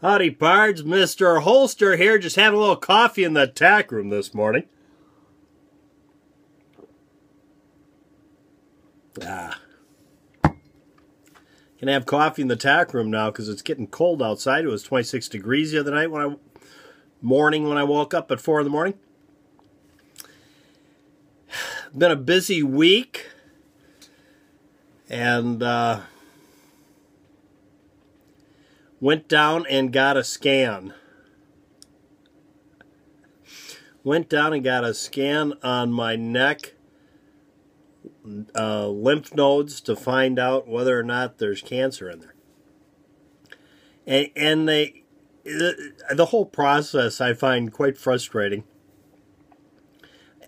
Howdy, pards. Mr. Holster here, just having a little coffee in the tack room this morning. Can have coffee in the tack room now because it's getting cold outside. It was 26 degrees the other night when I woke up at 4 in the morning. Been a busy week, and went down and got a scan. Went down and got a scan on my neck, lymph nodes, to find out whether or not there's cancer in there. And the whole process I find quite frustrating.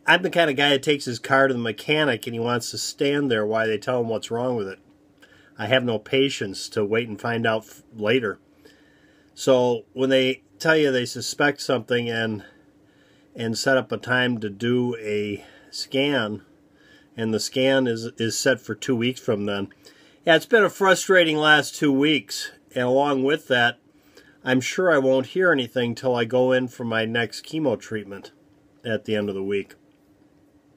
I'm the kind of guy that takes his car to the mechanic and he wants to stand there while they tell him what's wrong with it. I have no patience to wait and find out later. So when they tell you they suspect something and set up a time to do a scan, and the scan is set for 2 weeks from then. Yeah, it's been a frustrating last 2 weeks. And along with that, I'm sure I won't hear anything till I go in for my next chemo treatment at the end of the week.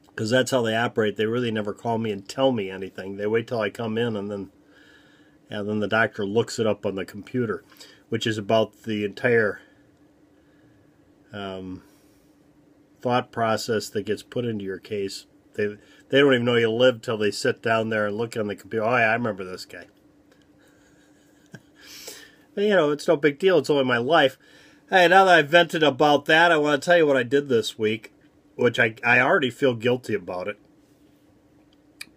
Because that's how they operate. They really never call me and tell me anything. They wait till I come in, and then the doctor looks it up on the computer, which is about the entire thought process that gets put into your case. They don't even know you live till they sit down there and look on the computer. Oh, yeah, I remember this guy. But, you know, it's no big deal. It's only my life. Hey, now that I've vented about that, I want to tell you what I did this week, which I already feel guilty about it.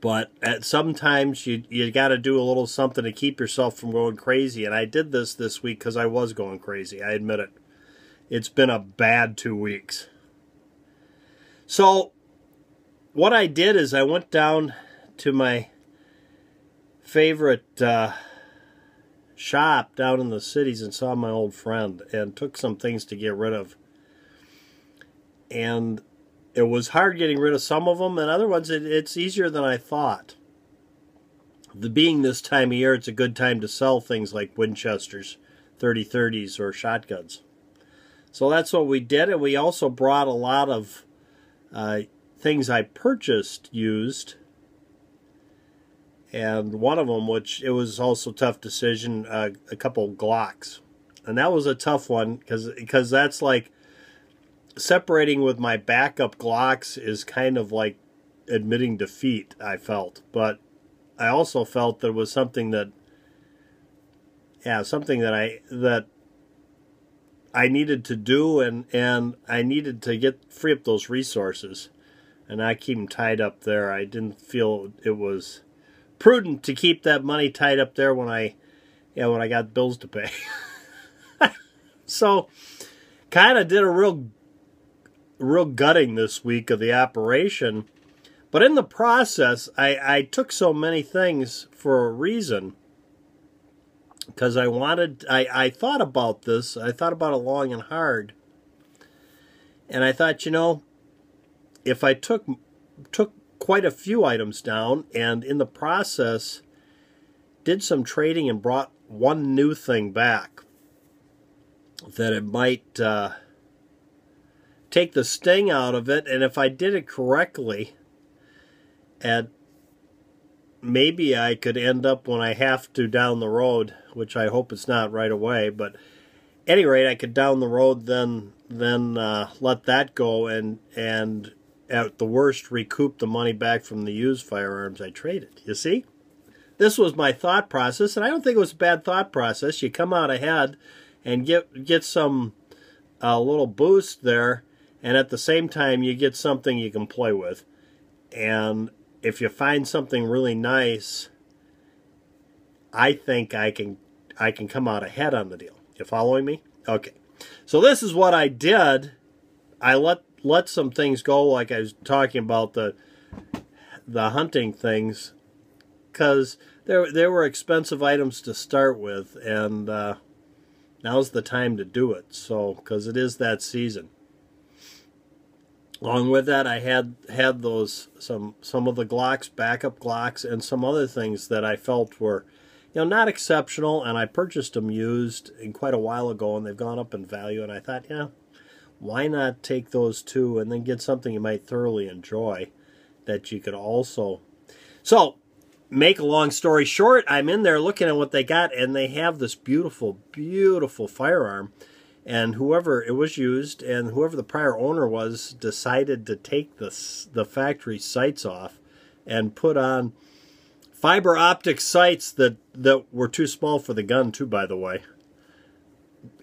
But sometimes you got to do a little something to keep yourself from going crazy. And I did this week because I was going crazy. I admit it. It's been a bad 2 weeks. So what I did is I went down to my favorite shop down in the cities and saw my old friend and took some things to get rid of. And it was hard getting rid of some of them, and other ones it's easier than I thought. Being this time of year, it's a good time to sell things like Winchesters, 30-30s, or shotguns. So that's what we did, and we also brought a lot of things I purchased used. And one of them, which it was also a tough decision, a couple Glocks. And that was a tough one because that's like, separating with my backup Glocks is kind of like admitting defeat, I felt. But I also felt there was something that I needed to do, and I needed to free up those resources and not keep them tied up there. I didn't feel it was prudent to keep that money tied up there when I got bills to pay. So kind of did a real gutting this week of the operation. But in the process, I took so many things for a reason. Because I thought about this. I thought about it long and hard. And I thought, if I took quite a few items down, and in the process did some trading and brought one new thing back, that it might take the sting out of it. And if I did it correctly, and maybe I could end up, when I have to down the road, which I hope it's not right away, but at any rate, I could down the road then let that go, and at the worst recoup the money back from the used firearms I traded. You see? This was my thought process, and I don't think it was a bad thought process. You come out ahead and get some little boost there, and at the same time you get something you can play with. And if you find something really nice, I think I can come out ahead on the deal. You following me? Okay. So this is what I did. I let some things go, like I was talking about the hunting things, because they were expensive items to start with, and now's the time to do it. So, because it is that season. Along with that, I had those some of the Glocks, backup Glocks, and some other things that I felt were not exceptional, and I purchased them used in quite a while ago, and they've gone up in value, and I thought, why not take those two and then get something you might thoroughly enjoy that you could also... So, make a long story short, I'm in there looking at what they got, and they have this beautiful, beautiful firearm. And whoever it was used, and whoever the prior owner was, decided to take the factory sights off and put on fiber optic sights that were too small for the gun, too, by the way.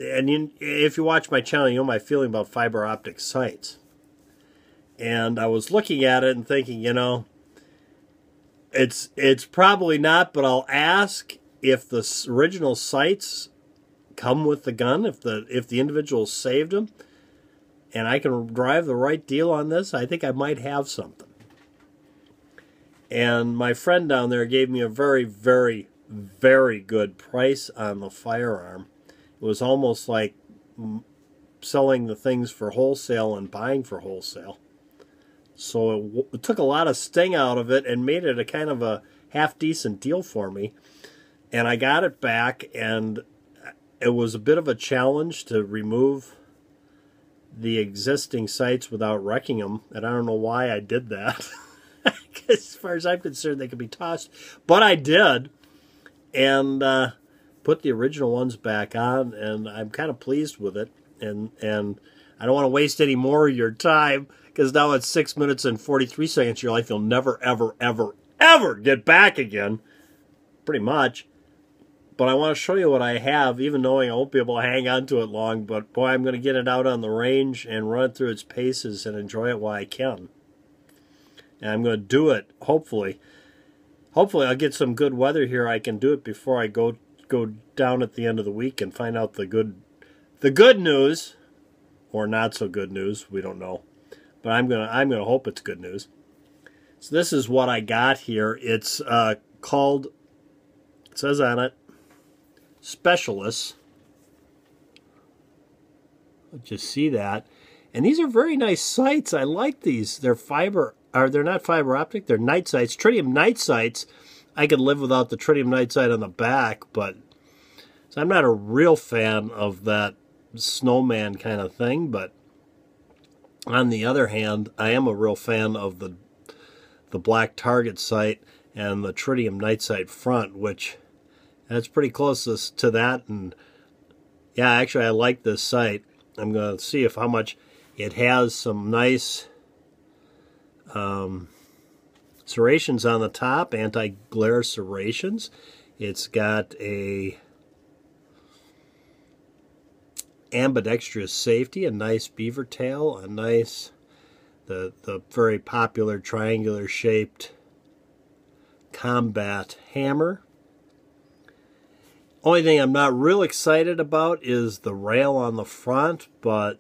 And if you watch my channel, you know my feeling about fiber optic sights. And I was looking at it and thinking, it's probably not, but I'll ask if the original sights come with the gun, if the individual saved them, and I can drive the right deal on this, I think I might have something. And my friend down there gave me a very, very, very good price on the firearm. It was almost like selling the things for wholesale and buying for wholesale. So it took a lot of sting out of it and made it a kind of a half-decent deal for me. And I got it back, and it was a bit of a challenge to remove the existing sights without wrecking them, and I don't know why I did that. As far as I'm concerned, they could be tossed. But I did, and put the original ones back on, and I'm kind of pleased with it. And I don't want to waste any more of your time, because now it's 6 minutes and 43 seconds of your life you'll never, ever, ever, ever get back again, pretty much. But I want to show you what I have, even knowing I won't be able to hang on to it long. But boy, I'm going to get it out on the range and run it through its paces and enjoy it while I can. And I'm going to do it, hopefully. Hopefully I'll get some good weather here. I can do it before I go down at the end of the week and find out the good news, or not so good news. We don't know, but I'm gonna hope it's good news. So this is what I got here. It's called. It says on it, Specialists. Just see that, and these are very nice sights. I like these. They're they're not fiber optic. They're night sights, tritium night sights. I could live without the tritium night sight on the back, but so I'm not a real fan of that snowman kind of thing. But on the other hand, I am a real fan of the black target sight and the tritium night sight front, which that's pretty close to that. And yeah, actually I like this sight. I'm going to see how much it has. Some nice serrations on the top, anti-glare serrations. It's got a ambidextrous safety, a nice beaver tail, a nice the very popular triangular shaped combat hammer. Only thing I'm not real excited about is the rail on the front, but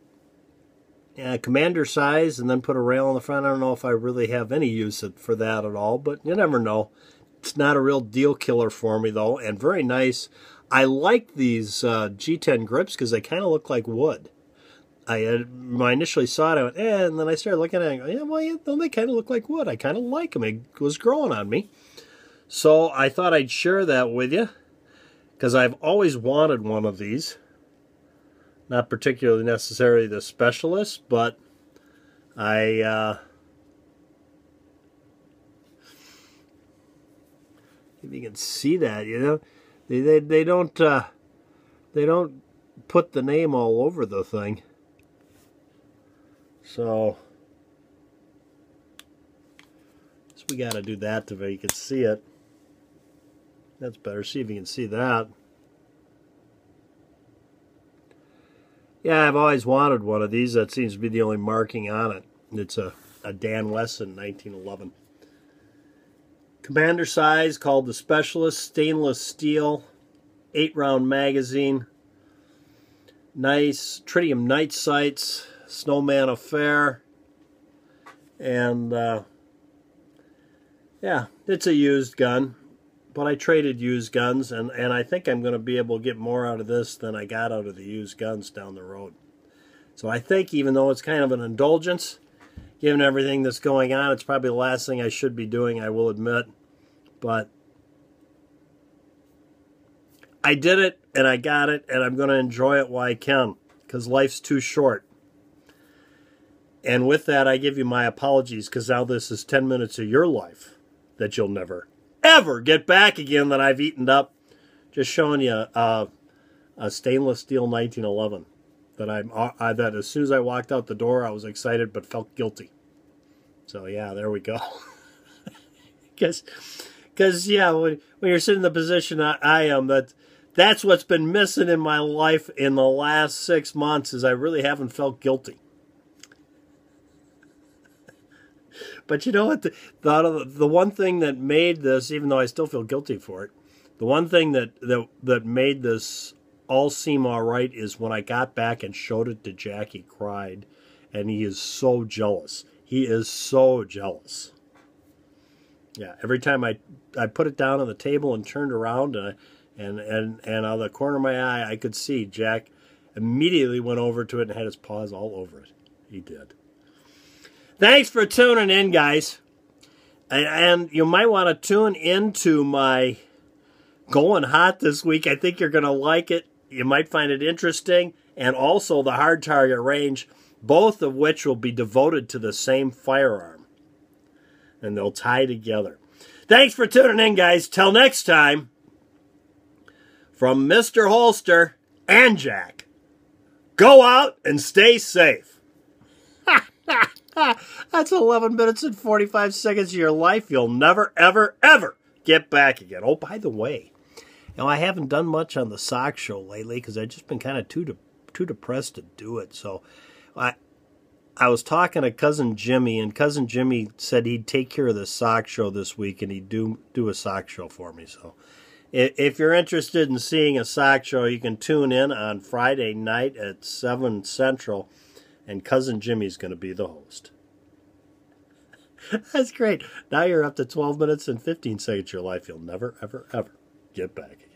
yeah, commander size and then put a rail on the front. I don't know if I really have any use for that at all, but you never know. It's not a real deal killer for me though, and very nice. I like these G10 grips because they kind of look like wood. When I initially saw it, I went, and then I started looking at it and go, yeah, well, yeah, they kind of look like wood. I kind of like them. It was growing on me. So I thought I'd share that with you because I've always wanted one of these. Not particularly necessarily the Specialist, but if you can see that, they don't put the name all over the thing. So we got to do that to where you can see it. That's better. See if you can see that. Yeah, I've always wanted one of these. That seems to be the only marking on it. It's a Dan Wesson 1911. Commander size, called the Specialist, stainless steel, 8-round magazine, nice tritium night sights, snowman affair, and yeah, it's a used gun. But I traded used guns, and I think I'm going to be able to get more out of this than I got out of the used guns down the road. So I think, even though it's kind of an indulgence, given everything that's going on, it's probably the last thing I should be doing, I will admit. But I did it, and I got it, and I'm going to enjoy it while I can, because life's too short. And with that, I give you my apologies, because now this is 10 minutes of your life that you'll never, ever get back again that I've eaten up. Just showing you a stainless steel 1911 that that as soon as I walked out the door, I was excited but felt guilty. So yeah, there we go. Because yeah, when you're sitting in the position I am, that's what's been missing in my life in the last 6 months is I really haven't felt guilty. But you know what? The one thing that made this, even though I still feel guilty for it, the one thing that made this all seem all right is when I got back and showed it to Jack, he cried, and he is so jealous. He is so jealous. Yeah, every time I put it down on the table and turned around and out of the corner of my eye, I could see Jack immediately went over to it and had his paws all over it. He did. Thanks for tuning in, guys. And you might want to tune into my Going Hot this week. I think you're going to like it. You might find it interesting. And also the Hard Target Range, both of which will be devoted to the same firearm. And they'll tie together. Thanks for tuning in, guys. Till next time, from Mr. Holster and Jack, go out and stay safe. That's 11 minutes and 45 seconds of your life you'll never, ever, ever get back again. Oh, by the way, I haven't done much on the sock show lately because I've just been kind of too depressed to do it. So I was talking to Cousin Jimmy, and Cousin Jimmy said he'd take care of the sock show this week, and he'd do a sock show for me. So if you're interested in seeing a sock show, you can tune in on Friday night at 7 Central, and Cousin Jimmy's going to be the host. That's great. Now you're up to 12 minutes and 15 seconds of your life you'll never, ever, ever get back.